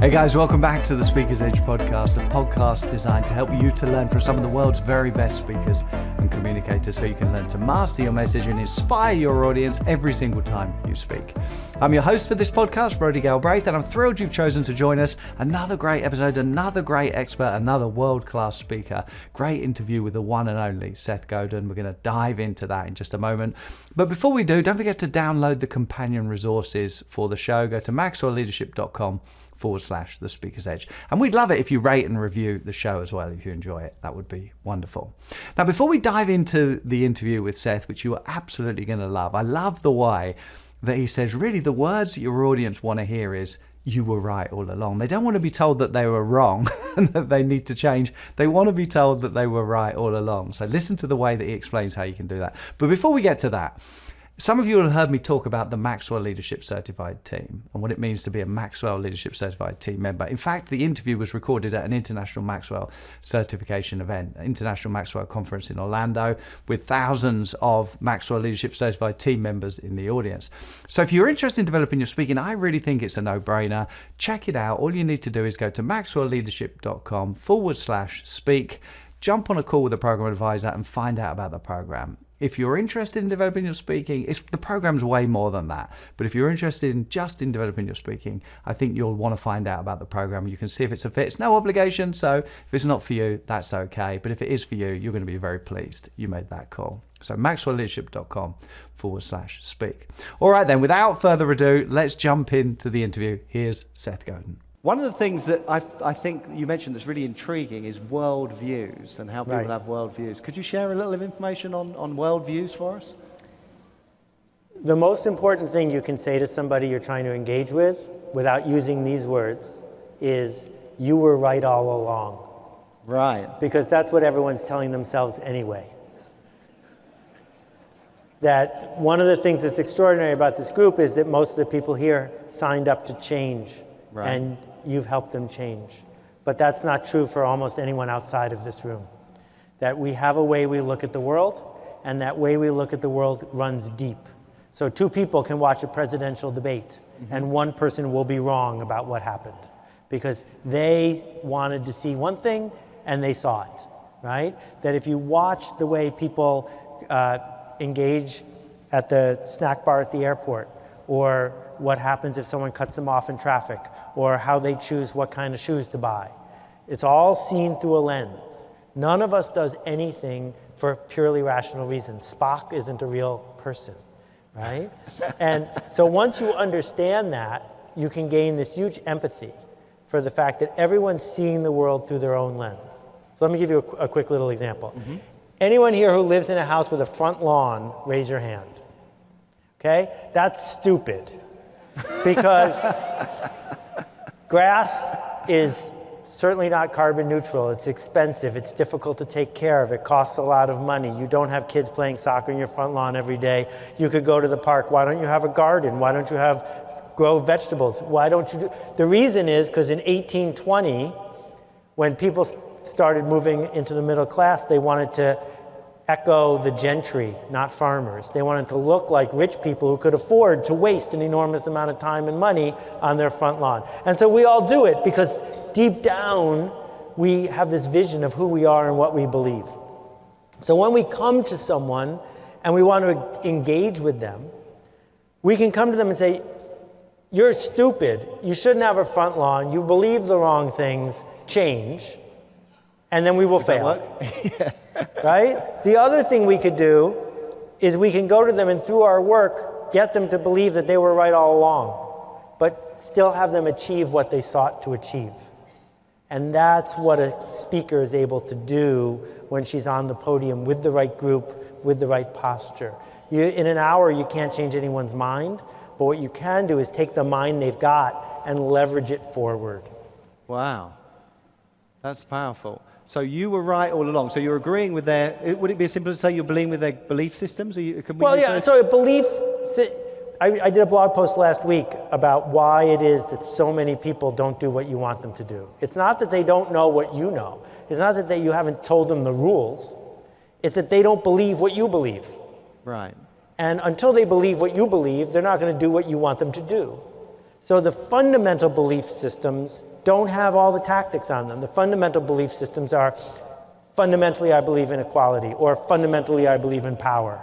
Hey guys, welcome back to the Speaker's Edge podcast, a podcast designed to help you to learn from some of the world's very best speakers and communicators so you can learn to master your message and inspire your audience every single time you speak. I'm your host for this podcast, Roddy Galbraith, and I'm thrilled you've chosen to join us. Another great episode, another great expert, another world-class speaker. Great interview with the one and only Seth Godin. We're going to dive into that in just a moment. But before we do, don't forget to download the companion resources for the show. Go to maxwellleadership.com/The Speaker's Edge. And we'd love it if you rate and review the show as well, if you enjoy it. That would be wonderful. Now, before we dive into the interview with Seth, which you are absolutely going to love, I love the way that he says, really, the words that your audience want to hear is, you were right all along. They don't want to be told that they were wrong and that they need to change. They want to be told that they were right all along. So listen to the way that he explains how you can do that. But before we get to that, some of you will have heard me talk about the Maxwell Leadership Certified Team and what it means to be a Maxwell Leadership Certified Team member. In fact, the interview was recorded at an International Maxwell Certification event, International Maxwell Conference in Orlando, with thousands of Maxwell Leadership Certified Team members in the audience. So if you're interested in developing your speaking, I really think it's a no-brainer. Check it out. All you need to do is go to maxwellleadership.com/speak, jump on a call with a program advisor and find out about the program. If you're interested in developing your speaking, the program's way more than that. But if you're interested in just in developing your speaking, I think you'll want to find out about the program. You can see if it's a fit. It's no obligation, so if it's not for you, that's okay. But if it is for you, you're going to be very pleased you made that call. So maxwellleadership.com/speak. All right then, without further ado, let's jump into the interview. Here's Seth Godin. One of the things that I think you mentioned that's really intriguing is worldviews and how people have worldviews. Could you share a little of information on worldviews for us? The most important thing you can say to somebody you're trying to engage with without using these words is, you were right all along. Right. Because that's what everyone's telling themselves anyway. That one of the things that's extraordinary about this group is that most of the people here signed up to change. Right. And you've helped them change. But that's not true for almost anyone outside of this room. That we have a way we look at the world, and that way we look at the world runs deep. So two people can watch a presidential debate, and one person will be wrong about what happened, because they wanted to see one thing, and they saw it, right? That if you watch the way people engage at the snack bar at the airport, or what happens if someone cuts them off in traffic, or how they choose what kind of shoes to buy. It's all seen through a lens. None of us does anything for purely rational reasons. Spock isn't a real person, right? And so once you understand that, you can gain this huge empathy for the fact that everyone's seeing the world through their own lens. So let me give you a quick little example. Anyone here who lives in a house with a front lawn, raise your hand. Okay? That's stupid. Because grass is certainly not carbon neutral. It's expensive. It's difficult to take care of. It costs a lot of money. You don't have kids playing soccer in your front lawn every day. You could go to the park. Why don't you have a garden? Why don't you grow vegetables? Why don't you do? The reason is because in 1820, when people started moving into the middle class, they wanted to echo the gentry, not farmers. They wanted to look like rich people who could afford to waste an enormous amount of time and money on their front lawn. And so we all do it because deep down, we have this vision of who we are and what we believe. So when we come to someone and we want to engage with them, we can come to them and say, you're stupid. You shouldn't have a front lawn. You believe the wrong things. Change. And then we will fail. Yeah. Right? The other thing we could do is we can go to them and through our work, get them to believe that they were right all along, but still have them achieve what they sought to achieve. And that's what a speaker is able to do when she's on the podium with the right group, with the right posture. In an hour, you can't change anyone's mind, but what you can do is take the mind they've got and leverage it forward. Wow. That's powerful. So you were right all along. So you're agreeing with would it be as simple as say you're agreeing with their belief systems? So a belief, I did a blog post last week about why it is that so many people don't do what you want them to do. It's not that they don't know what you know. It's not that you haven't told them the rules. It's that they don't believe what you believe. Right. And until they believe what you believe, they're not going to do what you want them to do. So the fundamental belief systems don't have all the tactics on them. The fundamental belief systems are, fundamentally I believe in equality, or fundamentally I believe in power.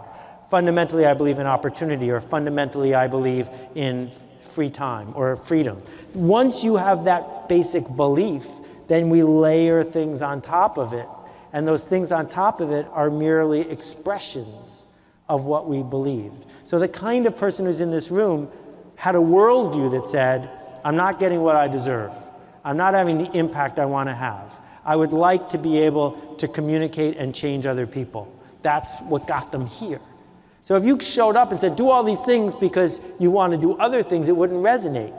Fundamentally I believe in opportunity, or fundamentally I believe in free time or freedom. Once you have that basic belief, then we layer things on top of it. And those things on top of it are merely expressions of what we believed. So the kind of person who's in this room had a worldview that said, I'm not getting what I deserve. I'm not having the impact I want to have. I would like to be able to communicate and change other people. That's what got them here. So if you showed up and said, do all these things because you want to do other things, it wouldn't resonate.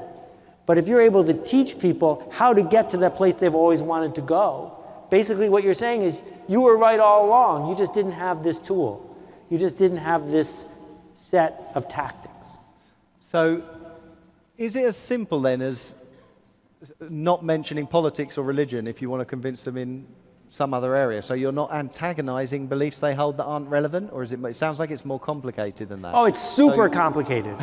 But if you're able to teach people how to get to that place they've always wanted to go, basically what you're saying is, you were right all along, you just didn't have this tool. You just didn't have this set of tactics. So is it as simple then as not mentioning politics or religion if you want to convince them in some other area? So you're not antagonizing beliefs they hold that aren't relevant? Or is it sounds like it's more complicated than that? Oh, it's super complicated,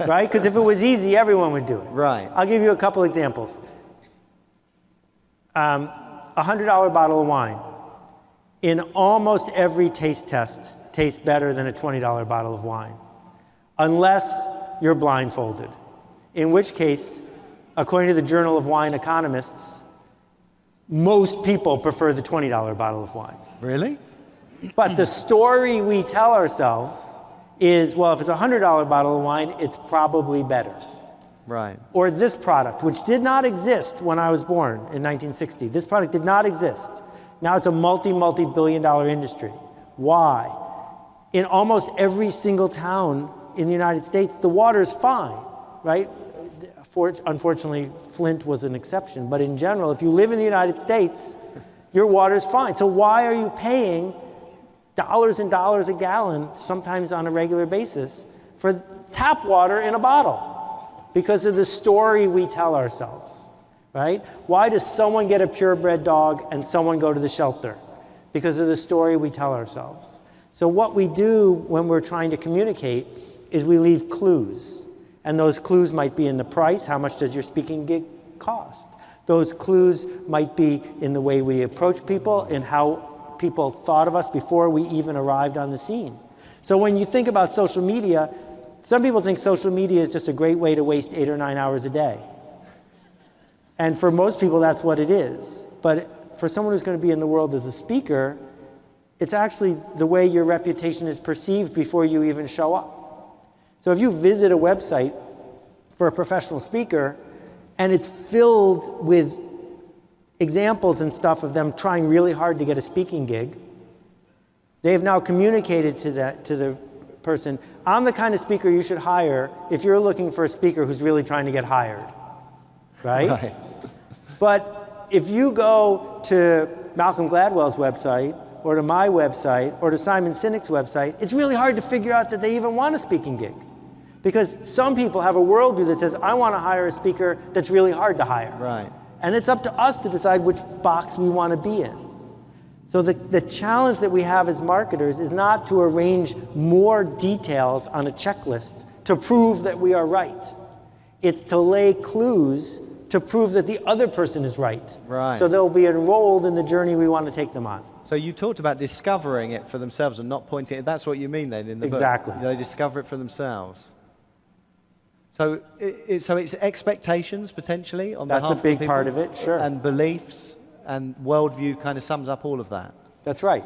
right? Because if it was easy, everyone would do it. Right. I'll give you a couple examples. $100 bottle of wine, in almost every taste test, tastes better than a $20 bottle of wine, unless you're blindfolded. In which case, according to the Journal of Wine Economists, most people prefer the $20 bottle of wine. Really? But the story we tell ourselves is, well, if it's a $100 bottle of wine, it's probably better. Right. Or this product, which did not exist when I was born in 1960. This product did not exist. Now it's a multi-billion-dollar industry. Why? In almost every single town in the United States, the water's fine, right? Unfortunately, Flint was an exception. But in general, if you live in the United States, your water's fine. So why are you paying dollars and dollars a gallon, sometimes on a regular basis, for tap water in a bottle? Because of the story we tell ourselves, right? Why does someone get a purebred dog and someone go to the shelter? Because of the story we tell ourselves. So what we do when we're trying to communicate is we leave clues. And those clues might be in the price. How much does your speaking gig cost? Those clues might be in the way we approach people and how people thought of us before we even arrived on the scene. So when you think about social media, some people think social media is just a great way to waste 8 or 9 hours a day. And for most people, that's what it is. But for someone who's going to be in the world as a speaker, it's actually the way your reputation is perceived before you even show up. So if you visit a website for a professional speaker and it's filled with examples and stuff of them trying really hard to get a speaking gig, they have now communicated to the person, I'm the kind of speaker you should hire if you're looking for a speaker who's really trying to get hired, right? But if you go to Malcolm Gladwell's website or to my website or to Simon Sinek's website, it's really hard to figure out that they even want a speaking gig. Because some people have a worldview that says, I want to hire a speaker that's really hard to hire. Right. And it's up to us to decide which box we want to be in. So the challenge that we have as marketers is not to arrange more details on a checklist to prove that we are right. It's to lay clues to prove that the other person is right. Right. So they'll be enrolled in the journey we want to take them on. So you talked about discovering it for themselves and not pointing it. That's what you mean then in the book? Exactly. They discover it for themselves. So it's expectations potentially on behalf of That's a big people, part of it, sure. and beliefs and worldview kind of sums up all of that. That's right.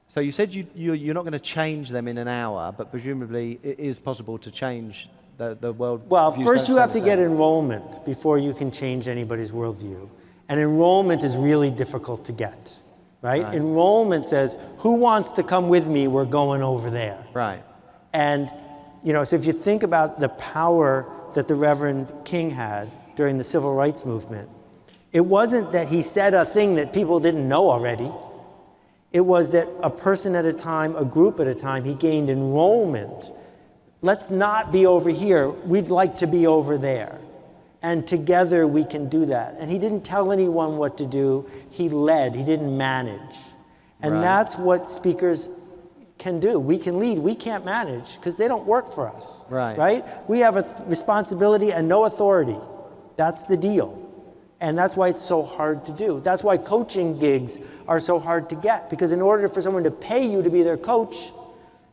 So you said you're not going to change them in an hour, but presumably it is possible to change the world. Well, first you have to get enrollment before you can change anybody's worldview. And enrollment is really difficult to get, right? Enrollment says, who wants to come with me? We're going over there. Right. And so if you think about the power that the Reverend King had during the Civil Rights Movement, it wasn't that he said a thing that people didn't know already. It was that a person at a time, a group at a time, he gained enrollment. Let's not be over here. We'd like to be over there. And together we can do that. And he didn't tell anyone what to do. He led. He didn't manage. And that's what speakers can do. We can lead. We can't manage because they don't work for us. Right? We have a responsibility and no authority. That's the deal. And that's why it's so hard to do. That's why coaching gigs are so hard to get, because in order for someone to pay you to be their coach,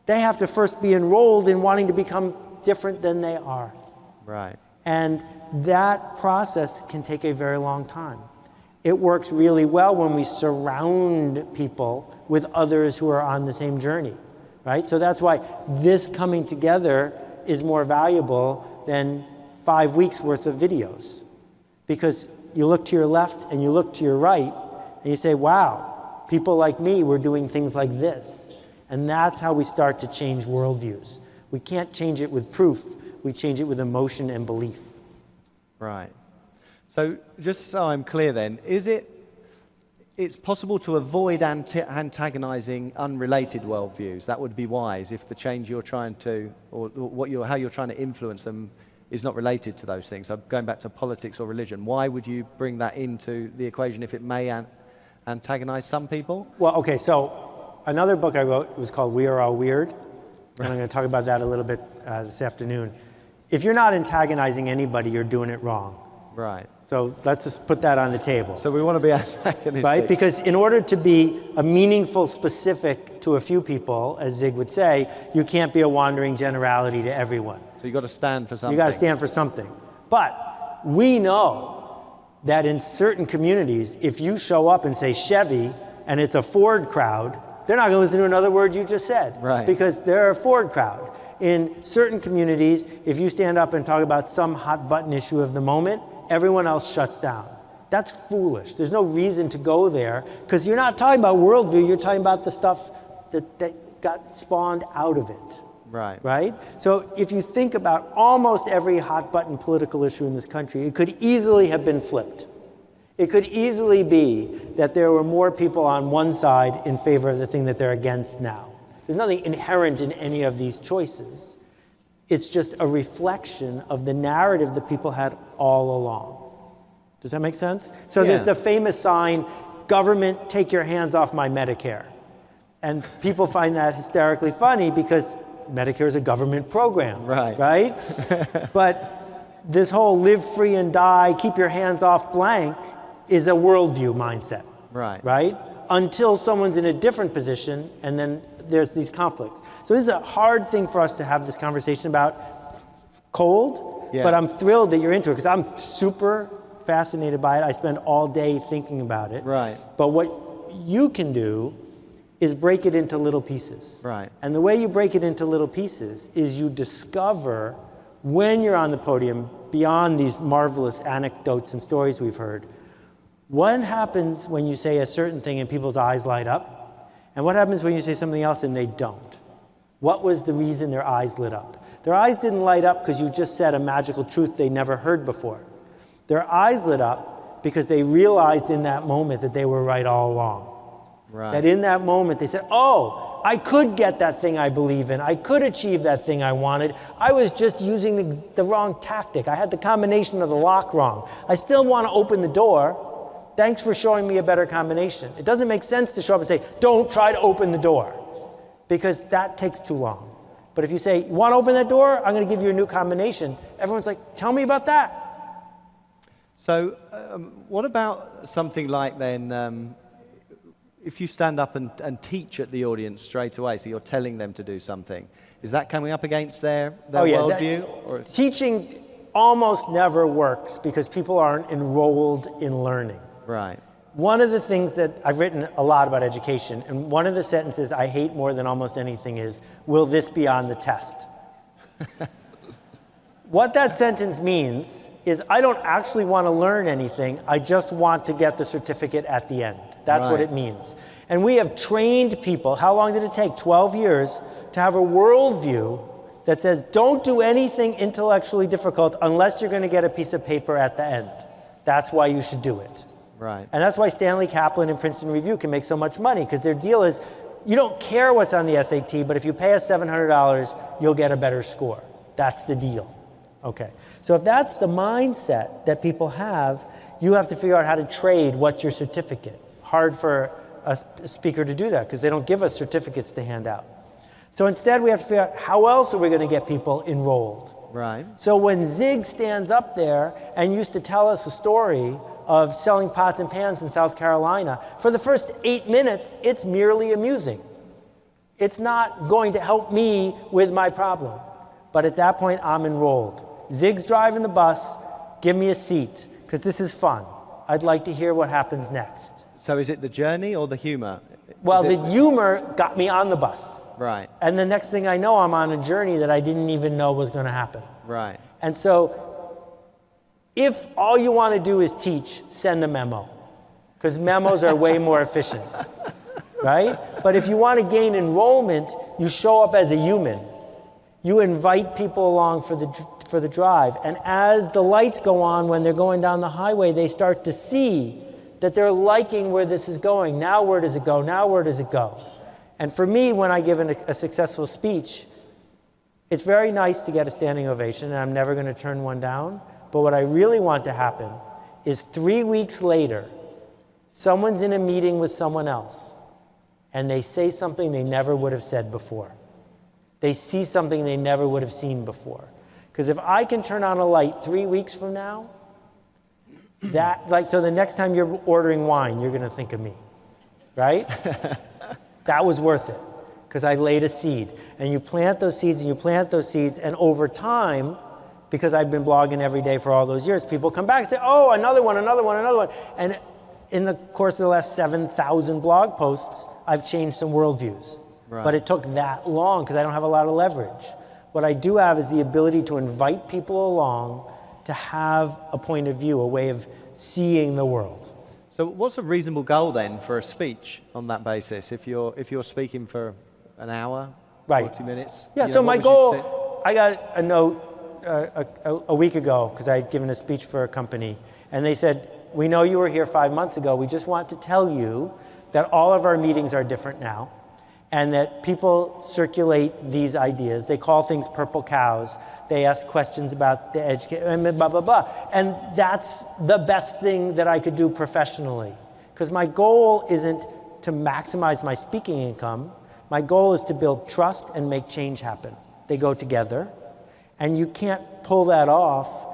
they have to first be enrolled in wanting to become different than they are. Right. And that process can take a very long time. It works really well when we surround people with others who are on the same journey, right? So that's why this coming together is more valuable than 5 weeks worth of videos. Because you look to your left and you look to your right and you say, wow, people like me were doing things like this. And that's how we start to change worldviews. We can't change it with proof. We change it with emotion and belief. Right. So just so I'm clear then, it's possible to avoid antagonizing unrelated worldviews? That would be wise if the change you're trying to, or how you're trying to influence them is not related to those things. So going back to politics or religion, why would you bring that into the equation if it may antagonize some people? Well, okay, so another book I wrote was called We Are All Weird, and I'm going to talk about that a little bit this afternoon. If you're not antagonizing anybody, you're doing it wrong. Right. So let's just put that on the table. So we want to be antagonistic. Right? Because in order to be a meaningful specific to a few people, as Zig would say, you can't be a wandering generality to everyone. So you've got to stand for something. You got to stand for something. But we know that in certain communities, if you show up and say Chevy and it's a Ford crowd, they're not going to listen to another word you just said. Right. Because they're a Ford crowd. In certain communities, if you stand up and talk about some hot button issue of the moment, everyone else shuts down. That's foolish. There's no reason to go there, because you're not talking about worldview, you're talking about the stuff that got spawned out of it. Right. Right? So if you think about almost every hot button political issue in this country, it could easily have been flipped. It could easily be that there were more people on one side in favor of the thing that they're against now. There's nothing inherent in any of these choices. It's just a reflection of the narrative that people had all along. Does that make sense? So there's the famous sign, government, take your hands off my Medicare. And people find that hysterically funny because Medicare is a government program, right? But this whole live free and die, keep your hands off blank is a worldview mindset, right? Until someone's in a different position, and then there's these conflicts. So this is a hard thing for us to have this conversation about cold, but I'm thrilled that you're into it because I'm super fascinated by it. I spend all day thinking about it. Right. But what you can do is break it into little pieces. Right. And the way you break it into little pieces is you discover when you're on the podium, beyond these marvelous anecdotes and stories we've heard, what happens when you say a certain thing and people's eyes light up? And what happens when you say something else and they don't? What was the reason their eyes lit up? Their eyes didn't light up because you just said a magical truth they never heard before. Their eyes lit up because they realized in that moment that they were right all along. Right. That in that moment they said, oh, I could get that thing I believe in. I could achieve that thing I wanted. I was just using the wrong tactic. I had the combination of the lock wrong. I still want to open the door. Thanks for showing me a better combination. It doesn't make sense to show up and say, don't try to open the door, because that takes too long. But if you say, you want to open that door? I'm going to give you a new combination. Everyone's like, tell me about that. So what about something like then, if you stand up and teach at the audience straight away, so you're telling them to do something, is that coming up against their worldview? Teaching almost never works because people aren't enrolled in learning. Right. One of the things that I've written a lot about education, and one of the sentences I hate more than almost anything is, will this be on the test? What that sentence means is I don't actually want to learn anything, I just want to get the certificate at the end. That's what it means. And we have trained people, how long did it take? 12 years, to have a worldview that says don't do anything intellectually difficult unless you're going to get a piece of paper at the end. That's why you should do it. Right. And that's why Stanley Kaplan and Princeton Review can make so much money, because their deal is you don't care what's on the SAT, but if you pay us $700, you'll get a better score. That's the deal. Okay. So if that's the mindset that people have, you have to figure out how to trade what's your certificate. Hard for a speaker to do that because they don't give us certificates to hand out. So instead we have to figure out how else are we going to get people enrolled. Right. So when Zig stands up there and used to tell us a story of selling pots and pans in South Carolina. For the first 8 minutes, it's merely amusing. It's not going to help me with my problem. But at that point, I'm enrolled. Zig's driving the bus. Give me a seat, because this is fun. I'd like to hear what happens next. So is it the journey or the humor? Well, the humor got me on the bus. Right. And the next thing I know, I'm on a journey that I didn't even know was going to happen. Right. And so if all you want to do is teach, send a memo, because memos are way more efficient, right? But if you want to gain enrollment, you show up as a human. You invite people along for the drive. And as the lights go on when they're going down the highway, they start to see that they're liking where this is going. Now where does it go? Now where does it go? And for me, when I give a successful speech, it's very nice to get a standing ovation, and I'm never going to turn one down. But what I really want to happen is 3 weeks later, someone's in a meeting with someone else, and they say something they never would have said before. They see something they never would have seen before. Because if I can turn on a light 3 weeks from now, so the next time you're ordering wine, you're going to think of me, right? That was worth it, because I laid a seed. And you plant those seeds, and you plant those seeds, and over time, because I've been blogging every day for all those years, people come back and say, oh, another one, another one, another one. And in the course of the last 7,000 blog posts, I've changed some worldviews. Right. But it took that long, because I don't have a lot of leverage. What I do have is the ability to invite people along to have a point of view, a way of seeing the world. So what's a reasonable goal then for a speech on that basis? If you're speaking for an hour, right. 40 minutes? Yeah, so my goal, I got a note a week ago, because I had given a speech for a company, and they said, we know you were here 5 months ago. We just want to tell you that all of our meetings are different now, and that people circulate these ideas. They call things purple cows. They ask questions about the education, and blah, blah, blah. And that's the best thing that I could do professionally. Because my goal isn't to maximize my speaking income. My goal is to build trust and make change happen. They go together. And you can't pull that off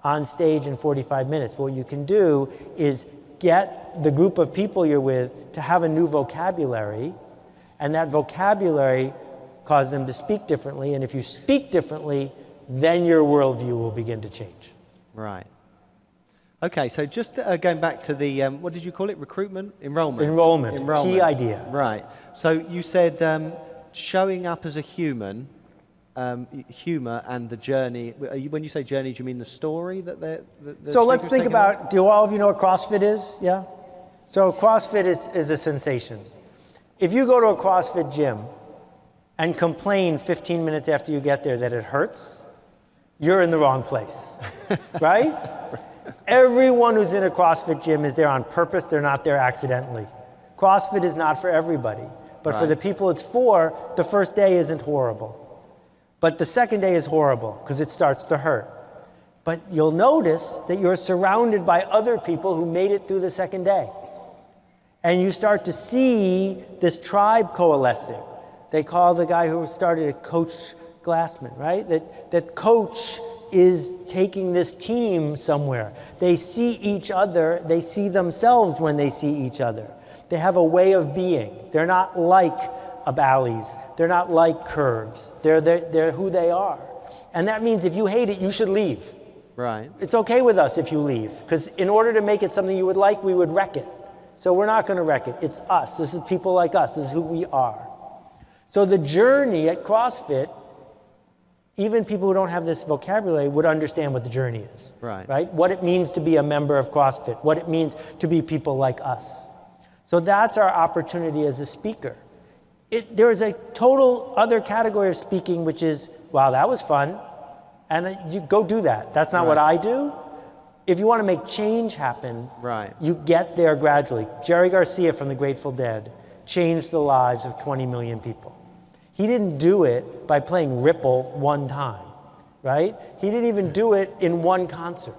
on stage in 45 minutes. But what you can do is get the group of people you're with to have a new vocabulary, and that vocabulary causes them to speak differently. And if you speak differently, then your worldview will begin to change. Right. Okay, so just going back to the, what did you call it? Recruitment? Enrollment. Enrollment. Key idea. Right. So you said showing up as a human, humor and the journey. When you say journey, do you mean the story that they're so let's think about, do all of you know what CrossFit is? Yeah? So CrossFit is a sensation. If you go to a CrossFit gym and complain 15 minutes after you get there that it hurts, you're in the wrong place, right? Everyone who's in a CrossFit gym is there on purpose. They're not there accidentally. CrossFit is not for everybody. But for the people it's for, the first day isn't horrible. But the second day is horrible because it starts to hurt. But you'll notice that you're surrounded by other people who made it through the second day. And you start to see this tribe coalescing. They call the guy who started it Coach Glassman, right? That coach is taking this team somewhere. They see each other. They see themselves when they see each other. They have a way of being. They're not like valleys. They're not like curves. They're who they are. And that means if you hate it, you should leave. Right. It's okay with us if you leave, because in order to make it something you would like, we would wreck it. So we're not going to wreck it. It's us. This is people like us. This is who we are. So the journey at CrossFit, even people who don't have this vocabulary would understand what the journey is. Right? What it means to be a member of CrossFit, what it means to be people like us. So that's our opportunity as a speaker. There is a total other category of speaking, which is, wow, that was fun. And you go do that. That's not what I do. If you want to make change happen, you get there gradually. Jerry Garcia from the Grateful Dead changed the lives of 20 million people. He didn't do it by playing Ripple one time, right? He didn't even do it in one concert.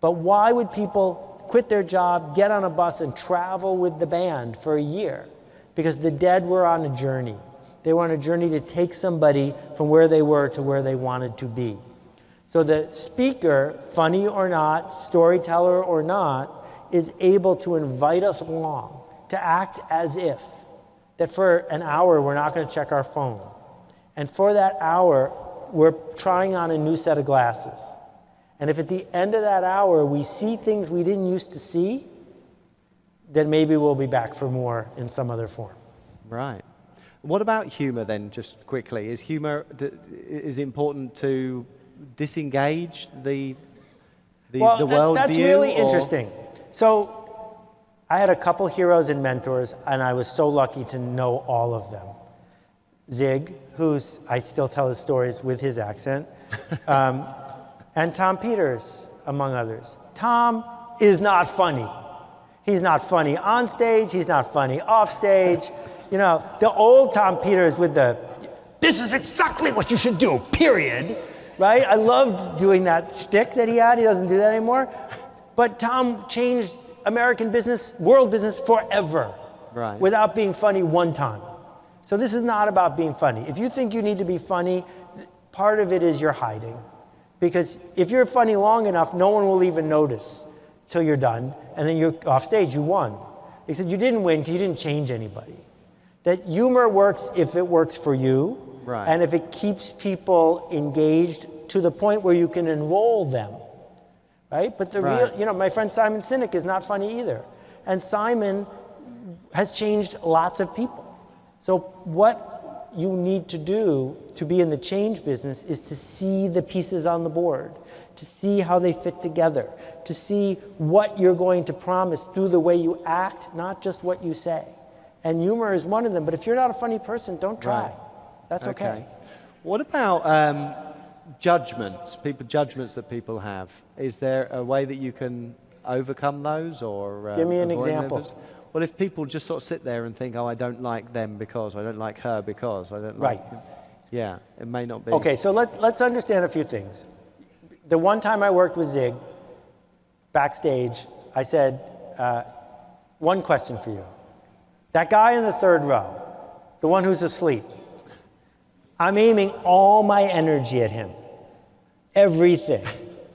But why would people quit their job, get on a bus, and travel with the band for a year? Because the Dead were on a journey. They were on a journey to take somebody from where they were to where they wanted to be. So the speaker, funny or not, storyteller or not, is able to invite us along, to act as if, that for an hour we're not going to check our phone. And for that hour, we're trying on a new set of glasses. And if at the end of that hour we see things we didn't used to see, then maybe we'll be back for more in some other form. Right. What about humor then, just quickly? Is humor, is it important to disengage the worldview? That's really interesting. So I had a couple heroes and mentors, and I was so lucky to know all of them. Zig, who's, I still tell his stories with his accent, and Tom Peters, among others. Tom is not funny. He's not funny on stage, he's not funny off stage. You know, the old Tom Peters with the, this is exactly what you should do, period. Right? I loved doing that shtick that he had. He doesn't do that anymore. But Tom changed American business, world business forever. Right. Without being funny one time. So this is not about being funny. If you think you need to be funny, part of it is you're hiding. Because if you're funny long enough, no one will even notice till you're done. And then you're off stage, you won. Except you didn't win because you didn't change anybody. That humor works if it works for you. Right. And if it keeps people engaged to the point where you can enroll them, right? But the real, you know, my friend Simon Sinek is not funny either. And Simon has changed lots of people. So what you need to do to be in the change business is to see the pieces on the board, to see how they fit together, to see what you're going to promise through the way you act, not just what you say. And humor is one of them, but if you're not a funny person, don't try. Right. That's okay. What about judgments that people have? Is there a way that you can overcome those, or give me an avoid example? those? Well, if people just sort of sit there and think, oh, I don't like them because, I don't like her because, I don't like... Right. Yeah, it may not be... Okay, so let's understand a few things. The one time I worked with Zig, backstage, I said, one question for you. That guy in the third row, the one who's asleep, I'm aiming all my energy at him. Everything.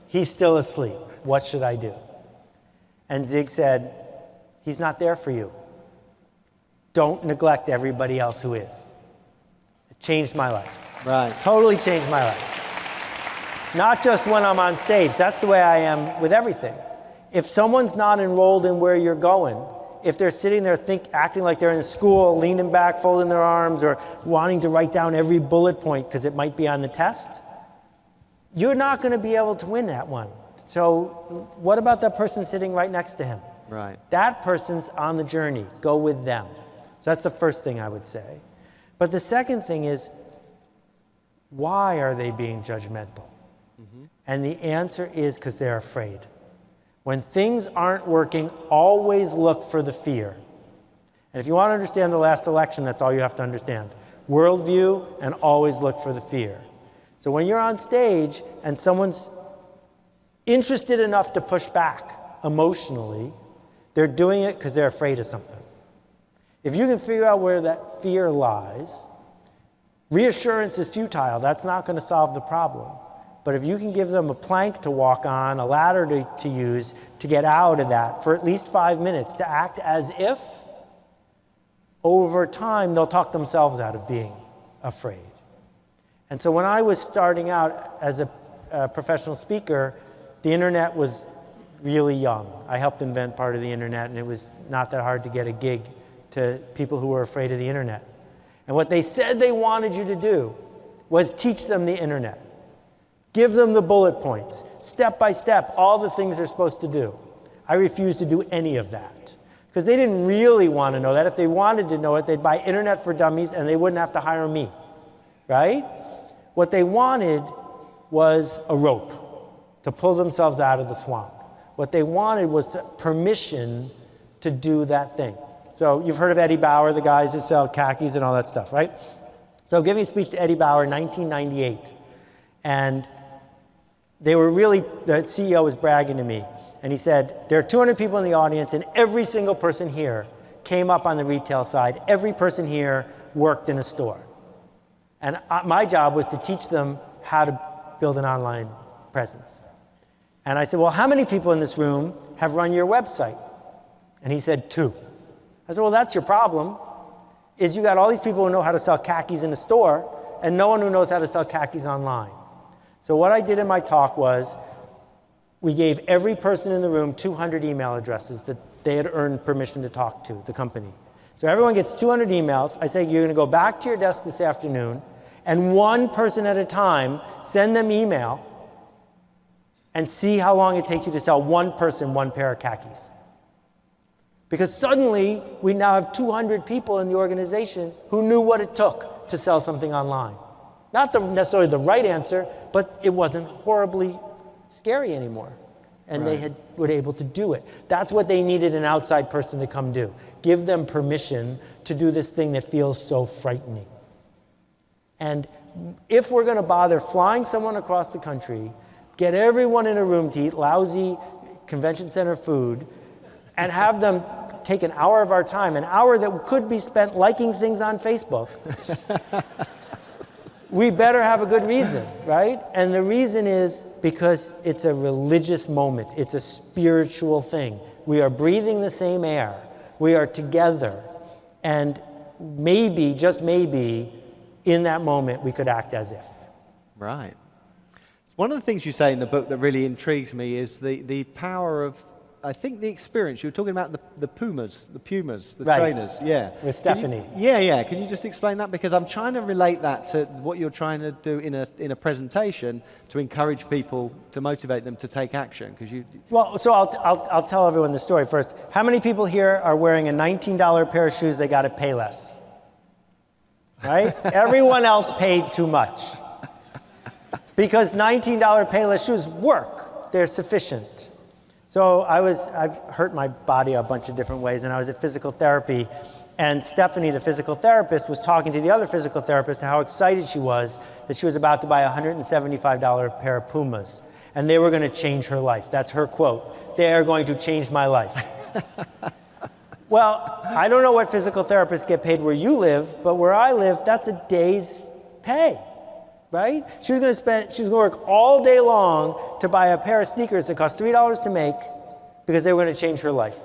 He's still asleep. What should I do? And Zig said, he's not there for you. Don't neglect everybody else who is. It changed my life. Right. Totally changed my life. Not just when I'm on stage. That's the way I am with everything. If someone's not enrolled in where you're going, if they're sitting there acting like they're in school, leaning back, folding their arms, or wanting to write down every bullet point because it might be on the test, you're not going to be able to win that one. So what about that person sitting right next to him? Right. That person's on the journey. Go with them. So that's the first thing I would say. But the second thing is, why are they being judgmental? Mm-hmm. And the answer is because they're afraid. When things aren't working, always look for the fear. And if you want to understand the last election, that's all you have to understand. Worldview, and always look for the fear. So when you're on stage and someone's interested enough to push back emotionally, they're doing it because they're afraid of something. If you can figure out where that fear lies, reassurance is futile. That's not going to solve the problem. But if you can give them a plank to walk on, a ladder to use to get out of that for at least 5 minutes, to act as if, over time they'll talk themselves out of being afraid. And so when I was starting out as a professional speaker, the internet was really young. I helped invent part of the internet, and it was not that hard to get a gig to people who were afraid of the internet. And what they said they wanted you to do was teach them the internet. Give them the bullet points, step by step, all the things they're supposed to do. I refused to do any of that because they didn't really want to know that. If they wanted to know it, they'd buy Internet for Dummies and they wouldn't have to hire me, right? What they wanted was a rope to pull themselves out of the swamp. What they wanted was permission to do that thing. So you've heard of Eddie Bauer, the guys who sell khakis and all that stuff, right? So I'm giving a speech to Eddie Bauer in 1998. And the CEO was bragging to me. And he said, there are 200 people in the audience, and every single person here came up on the retail side. Every person here worked in a store. And my job was to teach them how to build an online presence. And I said, well, how many people in this room have run your website? And he said 2. I said, well, that's your problem, is you got all these people who know how to sell khakis in a store and no one who knows how to sell khakis online. So what I did in my talk was we gave every person in the room 200 email addresses that they had earned permission to talk to, the company. So everyone gets 200 emails. I say, you're going to go back to your desk this afternoon, and one person at a time, send them email and see how long it takes you to sell one person one pair of khakis. Because suddenly, we now have 200 people in the organization who knew what it took to sell something online. Not necessarily the right answer, but it wasn't horribly scary anymore. And they were able to do it. That's what they needed an outside person to come do. Give them permission to do this thing that feels so frightening. And if we're going to bother flying someone across the country, get everyone in a room to eat lousy convention center food, and have them take an hour of our time, an hour that could be spent liking things on Facebook, we better have a good reason, right? And the reason is because it's a religious moment. It's a spiritual thing. We are breathing the same air. We are together. And maybe, just maybe, in that moment, we could act as if. Right. One of the things you say in the book that really intrigues me is the power of, I think, the experience. You were talking about the Pumas, the trainers. Yeah. With Stephanie. Can you just explain that? Because I'm trying to relate that to what you're trying to do in a presentation to encourage people, to motivate them to take action. Well, so I'll tell everyone the story first. How many people here are wearing a $19 pair of shoes they got at Payless? Right? Everyone else paid too much. Because $19 Payless shoes work. They're sufficient. So I've hurt my body a bunch of different ways, and I was at physical therapy, and Stephanie, the physical therapist, was talking to the other physical therapist how excited she was that she was about to buy a $175 pair of Pumas, and they were going to change her life. That's her quote. They are going to change my life. Well, I don't know what physical therapists get paid where you live, but where I live, that's a day's pay. Right? She was going to work all day long to buy a pair of sneakers that cost $3 to make because they were going to change her life.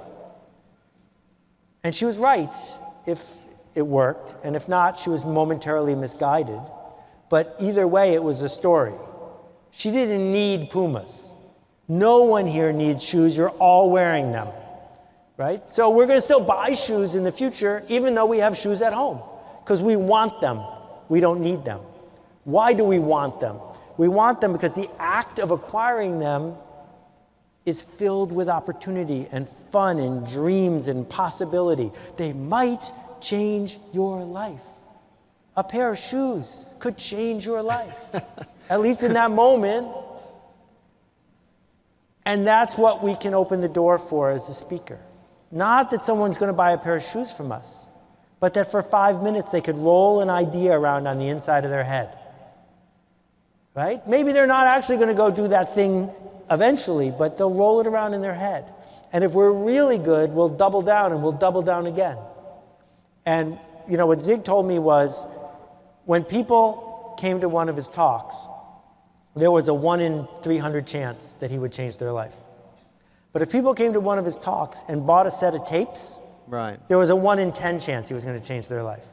And she was right if it worked, and if not, she was momentarily misguided. But either way, it was a story. She didn't need Pumas. No one here needs shoes. You're all wearing them. Right? So we're going to still buy shoes in the future, even though we have shoes at home, because we want them. We don't need them. Why do we want them? We want them because the act of acquiring them is filled with opportunity and fun and dreams and possibility. They might change your life. A pair of shoes could change your life, at least in that moment. And that's what we can open the door for as a speaker. Not that someone's going to buy a pair of shoes from us, but that for 5 minutes they could roll an idea around on the inside of their head. Right? Maybe they're not actually going to go do that thing eventually, but they'll roll it around in their head. And if we're really good, we'll double down, and we'll double down again. And you know what Zig told me was, when people came to one of his talks, there was a 1 in 300 chance that he would change their life. But if people came to one of his talks and bought a set of tapes, there was a 1 in 10 chance he was going to change their life.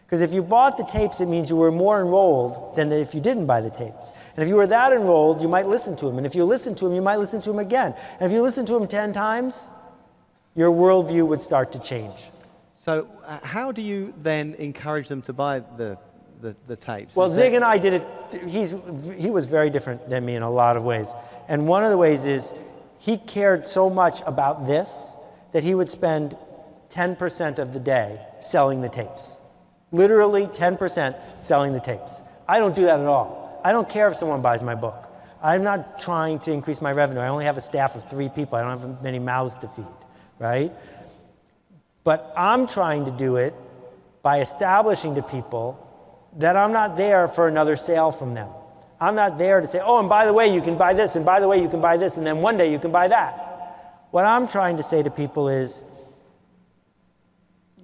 Because if you bought the tapes, it means you were more enrolled than if you didn't buy the tapes. And if you were that enrolled, you might listen to him. And if you listened to him, you might listen to him again. And if you listened to him 10 times, your worldview would start to change. So how do you then encourage them to buy the tapes? Well, Zig and I did it. He was very different than me in a lot of ways. And one of the ways is he cared so much about this that he would spend 10% of the day selling the tapes. Literally 10% selling the tapes. I don't do that at all. I don't care if someone buys my book. I'm not trying to increase my revenue. I only have a staff of 3 people. I don't have many mouths to feed, right? But I'm trying to do it by establishing to people that I'm not there for another sale from them. I'm not there to say, oh, and by the way, you can buy this, and by the way, you can buy this, and then one day you can buy that. What I'm trying to say to people is,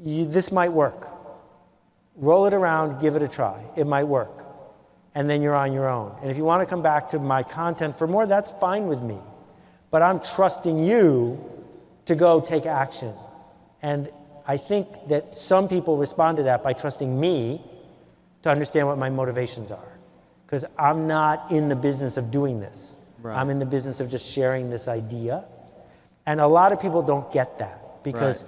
this might work. Roll it around, give it a try. It might work. And then you're on your own. And if you want to come back to my content for more, that's fine with me. But I'm trusting you to go take action. And I think that some people respond to that by trusting me to understand what my motivations are. Because I'm not in the business of doing this. Right. I'm in the business of just sharing this idea. And a lot of people don't get that. Because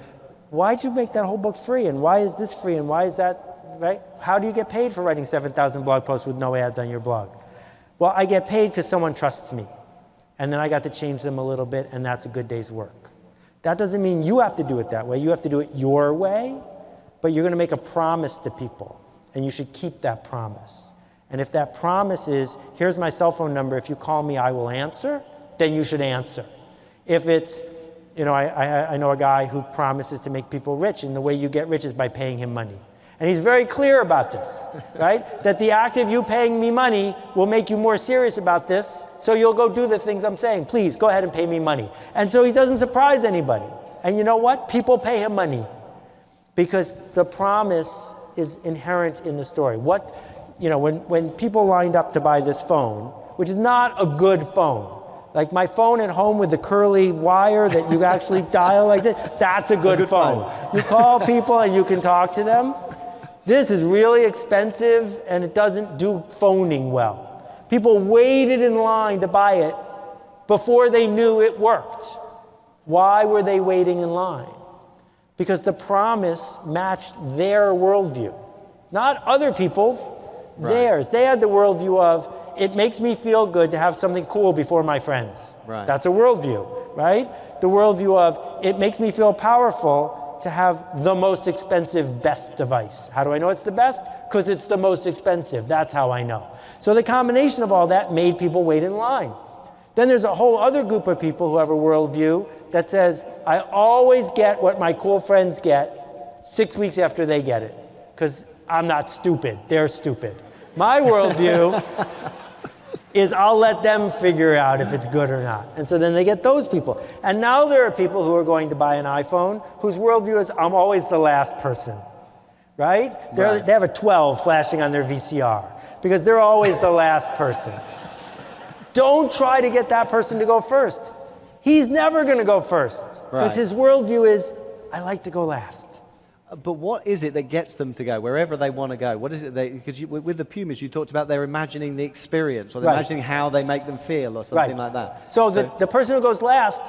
why'd you make that whole book free? And why is this free? And why is that, right? How do you get paid for writing 7,000 blog posts with no ads on your blog? Well, I get paid because someone trusts me. And then I got to change them a little bit, and that's a good day's work. That doesn't mean you have to do it that way. You have to do it your way, but you're going to make a promise to people, and you should keep that promise. And if that promise is, here's my cell phone number, if you call me, I will answer, then you should answer. If it's, you know, I know a guy who promises to make people rich, and the way you get rich is by paying him money. And he's very clear about this, right? That the act of you paying me money will make you more serious about this, so you'll go do the things I'm saying. Please, go ahead and pay me money. And so he doesn't surprise anybody. And you know what? People pay him money because the promise is inherent in the story. What, you know, when people lined up to buy this phone, which is not a good phone, like my phone at home with the curly wire that you actually dial like this, that's a good phone. You call people and you can talk to them. This is really expensive and it doesn't do phoning well. People waited in line to buy it before they knew it worked. Why were they waiting in line? Because the promise matched their worldview, not other people's, theirs. They had the worldview of, it makes me feel good to have something cool before my friends. Right. That's a worldview, right? The worldview of, it makes me feel powerful to have the most expensive, best device. How do I know it's the best? Because it's the most expensive. That's how I know. So the combination of all that made people wait in line. Then there's a whole other group of people who have a worldview that says, I always get what my cool friends get 6 weeks after they get it, because I'm not stupid, they're stupid. My worldview is I'll let them figure out if it's good or not. And so then they get those people. And now there are people who are going to buy an iPhone whose worldview is I'm always the last person, right? They have a 12 flashing on their VCR because they're always the last person. Don't try to get that person to go first. He's never going to go first because his worldview is I like to go last. But what is it that gets them to go wherever they want to go? What is it because with the Pumas you talked about they're imagining the experience or they're imagining how they make them feel or something like that. So the person who goes last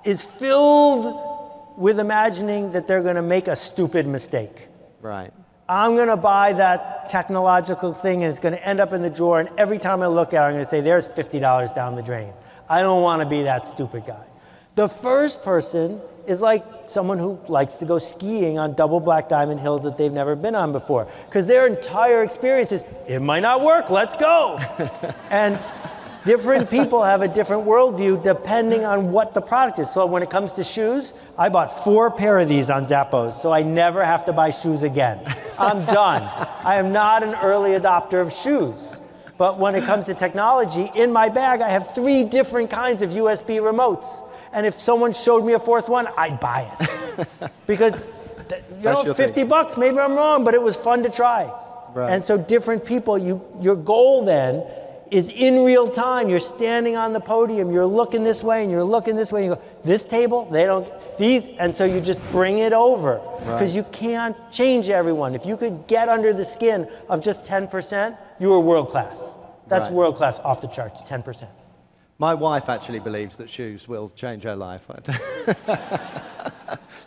is filled with imagining that they're going to make a stupid mistake. Right. I'm going to buy that technological thing and it's going to end up in the drawer, and every time I look at it I'm going to say there's $50 down the drain. I don't want to be that stupid guy. The first person is like someone who likes to go skiing on double black diamond hills that they've never been on before. Because their entire experience is, it might not work, let's go. And different people have a different worldview depending on what the product is. So when it comes to shoes, I bought 4 pair of these on Zappos, so I never have to buy shoes again. I'm done. I am not an early adopter of shoes. But when it comes to technology, in my bag I have 3 different kinds of USB remotes. And if someone showed me a 4th one, I'd buy it. Because, you know, $50, maybe I'm wrong, but it was fun to try. Right. And so different people, your goal then is in real time. You're standing on the podium, you're looking this way and you're looking this way, and you go, this table, they don't, these, and so you just bring it over. Because you can't change everyone. If you could get under the skin of just 10%, you are world class. That's world class, off the charts, 10%. My wife actually believes that shoes will change her life.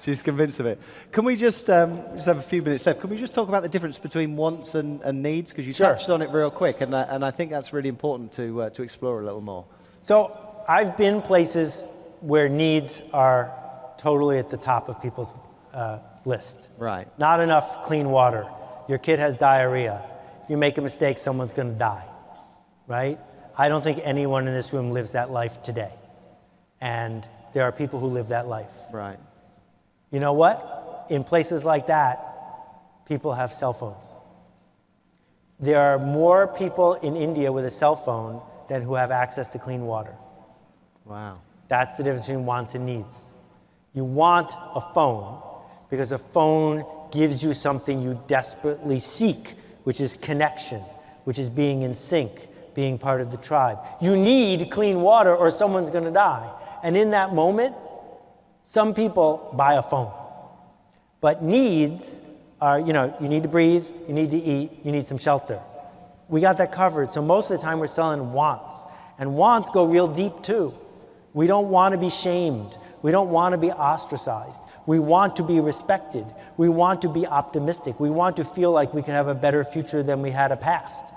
She's convinced of it. Can we just have a few minutes left? Can we just talk about the difference between wants and needs? Because you touched on it real quick, and I think that's really important to explore a little more. So I've been places where needs are totally at the top of people's list. Right. Not enough clean water. Your kid has diarrhea. If you make a mistake, someone's going to die. Right? I don't think anyone in this room lives that life today. And there are people who live that life. Right. You know what? In places like that, people have cell phones. There are more people in India with a cell phone than who have access to clean water. Wow. That's the difference between wants and needs. You want a phone because a phone gives you something you desperately seek, which is connection, which is being in sync, being part of the tribe. You need clean water or someone's going to die. And in that moment, Some people buy a phone. But needs are, you need to breathe, you need to eat, you need some shelter. We got that covered. So most of the time we're selling wants. And wants go real deep too. We don't want to be shamed. We don't want to be ostracized. We want to be respected. We want to be optimistic. We want to feel like we can have a better future than we had a past.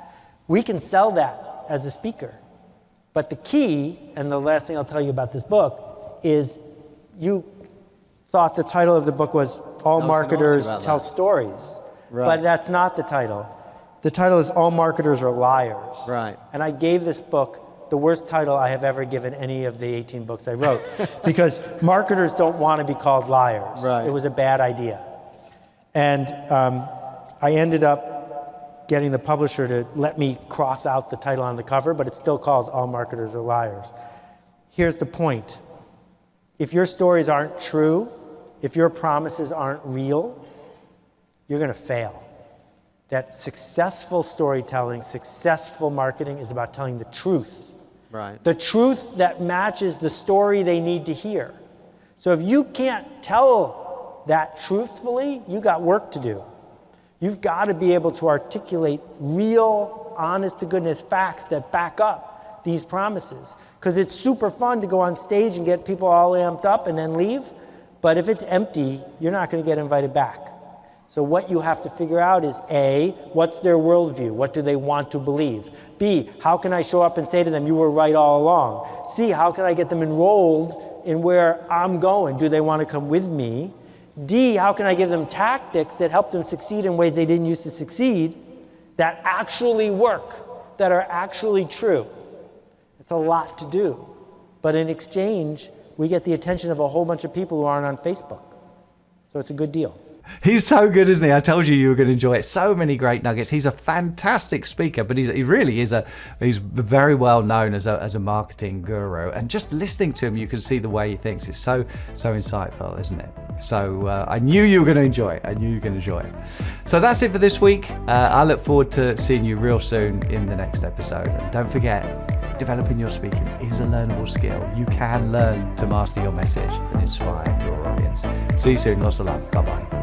We can sell that as a speaker. But the key, and the last thing I'll tell you about this book, is you thought the title of the book was All Marketers Tell Stories. Right. But that's not the title. The title is All Marketers Are Liars. Right. And I gave this book the worst title I have ever given any of the 18 books I wrote. Because marketers don't want to be called liars. Right. It was a bad idea. And I ended up getting the publisher to let me cross out the title on the cover, but it's still called All Marketers Are Liars. Here's the point. If your stories aren't true, if your promises aren't real, you're going to fail. That successful storytelling, successful marketing is about telling the truth. Right. The truth that matches the story they need to hear. So if you can't tell that truthfully, you got work to do. You've got to be able to articulate real, honest to goodness facts that back up these promises. Because it's super fun to go on stage and get people all amped up and then leave. But if it's empty, you're not going to get invited back. So what you have to figure out is A, what's their worldview? What do they want to believe? B, how can I show up and say to them, you were right all along? C, how can I get them enrolled in where I'm going? Do they want to come with me? D, how can I give them tactics that help them succeed in ways they didn't used to succeed, that actually work, that are actually true? It's a lot to do. But in exchange, we get the attention of a whole bunch of people who aren't on Facebook. So it's a good deal. He's so good, isn't he? I told you were going to enjoy it. So many great nuggets. He's a fantastic speaker, but he really is he's very well known as a marketing guru. And just listening to him, you can see the way he thinks. It's so insightful, isn't it? So I knew you were going to enjoy it. I knew you were going to enjoy it. So that's it for this week. I look forward to seeing you real soon in the next episode. And don't forget, developing your speaking is a learnable skill. You can learn to master your message and inspire your audience. See you soon. Lots of love. Bye-bye.